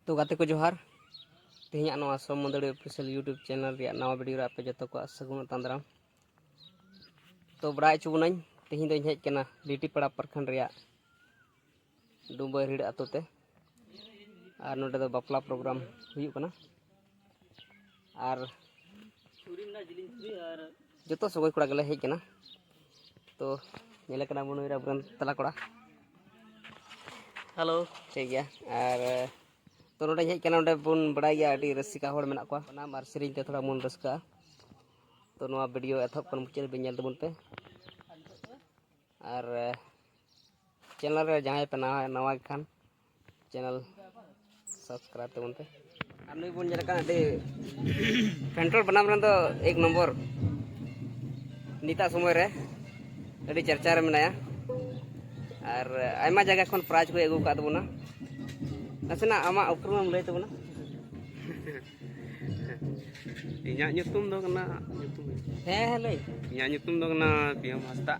तो गाते को जोहार तेहना नवा सोमदड़ी ऑफिशियल यूट्यूब चैनल रे नवा वीडियो रे आपे जतो को सगुन तंद्राम तो बड़ाई चुबनाई तेहिं दोኝ हेज केना लिटीपाड़ा प्रखंड रे डुम्बा हिड़ आतो ते और नोडे दो बापला प्रोग्राम हुई कना और जतो सगोय कोड़ा गले हेज केना तो नेले कना बनुरा बुरन तला कोड़ा हेलो ठीक गया और तो नोडे हेज केना नोडे बुन बड़ाई गया अडी रसिका होड़ मेना को ना मार सेरिंग ते थोड़ा मन रसका तो नवा वीडियो एथप कन मुचाद बे नेल तबन पे और चैनल रे जहां पे नवा खान चैनल सब्सक्राइब तबन पे और नुई बुन जलका अडी पेंट्रोल बनाम रन तो एक नंबर निता समय रे अडी चर्चा रे मेनाया और आयमा जगह खन प्राइज को एगु का दबना नसेना आमा उपक्रम लय तबना इᱧᱟᱜ ᱧᱩᱛᱩᱢ ᱫᱚ ᱠᱟᱱᱟ ᱦᱮᱸ ᱞᱟᱹᱭ ᱤᱧᱟᱹᱜ ᱧᱩᱛᱩᱢ ᱫᱚ ᱠᱟᱱᱟ ᱯᱤᱭᱮᱢ ᱦᱟᱸᱥᱫᱟ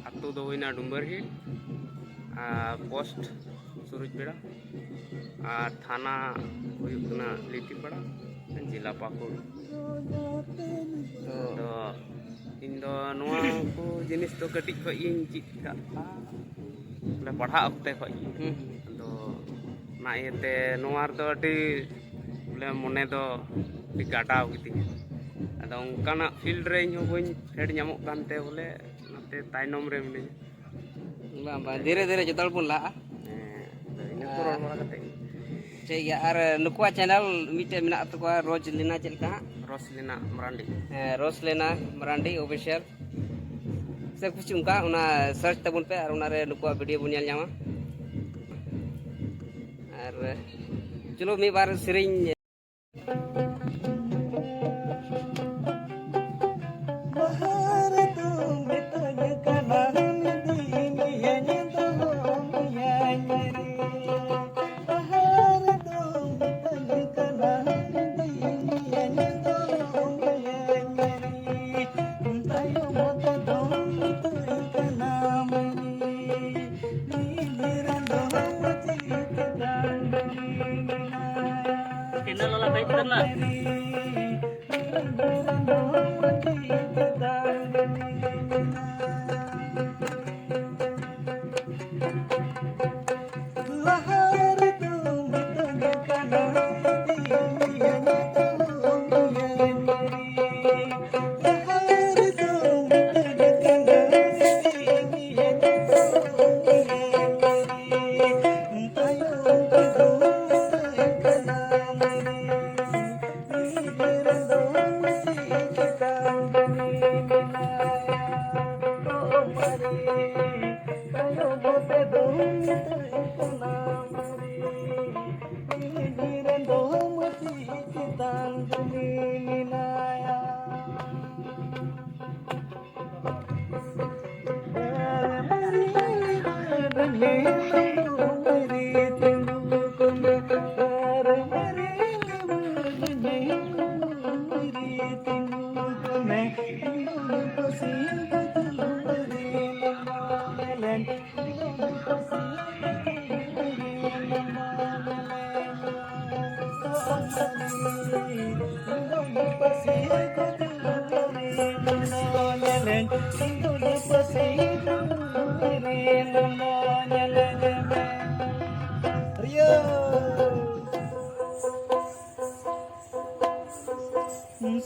ᱟᱛᱳ ᱫᱚ ᱦᱩᱭᱱᱟ ᱰᱩᱢᱵᱟᱨᱦᱤᱲ ᱯᱳᱥᱴ ᱥᱩᱨᱩᱡ ᱵᱮᱲᱟ ᱟᱨ ᱛᱷᱟᱱᱟ ᱦᱩᱭᱩᱜ ᱠᱟᱱᱟ ᱞᱤᱴᱤᱯᱟᱲᱟ ᱡᱮᱞᱟ ᱯᱟᱹᱠᱩᱲ ᱛᱚ ᱤᱧ ᱫᱚ ᱱᱚᱣᱟ ᱠᱚ ᱡᱤᱱᱤᱥ ᱫᱚ ᱠᱟᱹᱴᱤᱡ ᱠᱷᱚᱡ ᱤᱧ ᱪᱮᱫ ᱠᱟᱜᱼᱟ ᱵᱚᱞᱮ ᱯᱟᱲᱦᱟᱜ ᱚᱠᱛᱮ ᱠᱷᱚᱡ ᱟᱫᱚ ᱚᱱᱟ ᱤᱭᱟᱹᱛᱮ ᱱᱚᱣᱟ ᱨᱮᱫᱚ ᱟᱹᱰᱤ ᱵᱚᱞᱮ ᱢᱚᱱᱮ ᱫᱚ गाटाव गितिᱧ अद उनकाना फील्ड रे इन बी फेड नामोग कानते बोले नाते तायनम रे मिनाया धीरे धीरे जो बन लहा ठीक है और नुकुआ चैनल मिटे मेना तको रोजलिना चलका रोसलिना मरांडी रोसलिना मरांडी ऑफिशियल से कुछ उनका उना सर्च तबन पे और उना रे नुकुआ वीडियो बन नामा और चलो मी बार सिरिंग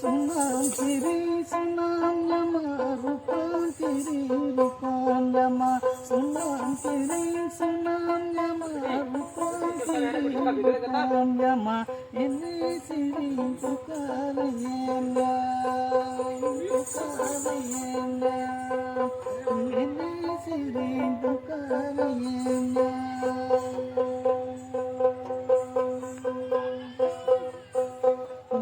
Sunam kiri sunam nama rupam kiri rupam nama sunam kiri sunam nama rupam kiri rupam nama ini siri pukarayena ini siri pukarayena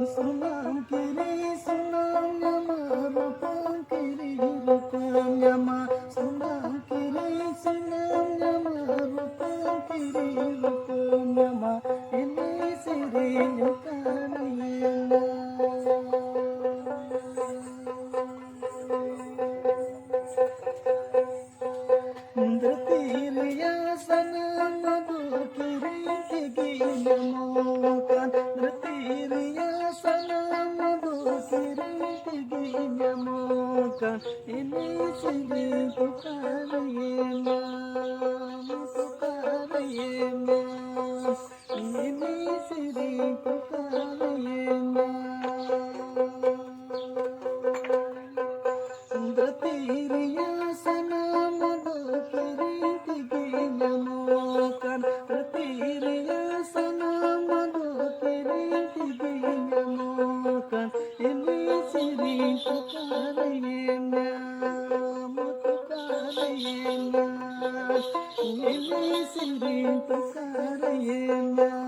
sunam kiri sunam nama rupam kiri rupam nama sunam kiri sunam nama rupam kiri rupam nama ini siri pukarayena Indra tiriya sanam madhu kiri kiri nyamukan bertiriya sanam dosiri tigi nyamukan ini siri tukariyema tukariyema ini siri tukariyema bertiriya sanam dosiri tigi nyamukan bertiriya sanam dosiri tigi nyamukan ini siri tukariyema tukariyema ini siri tukariyema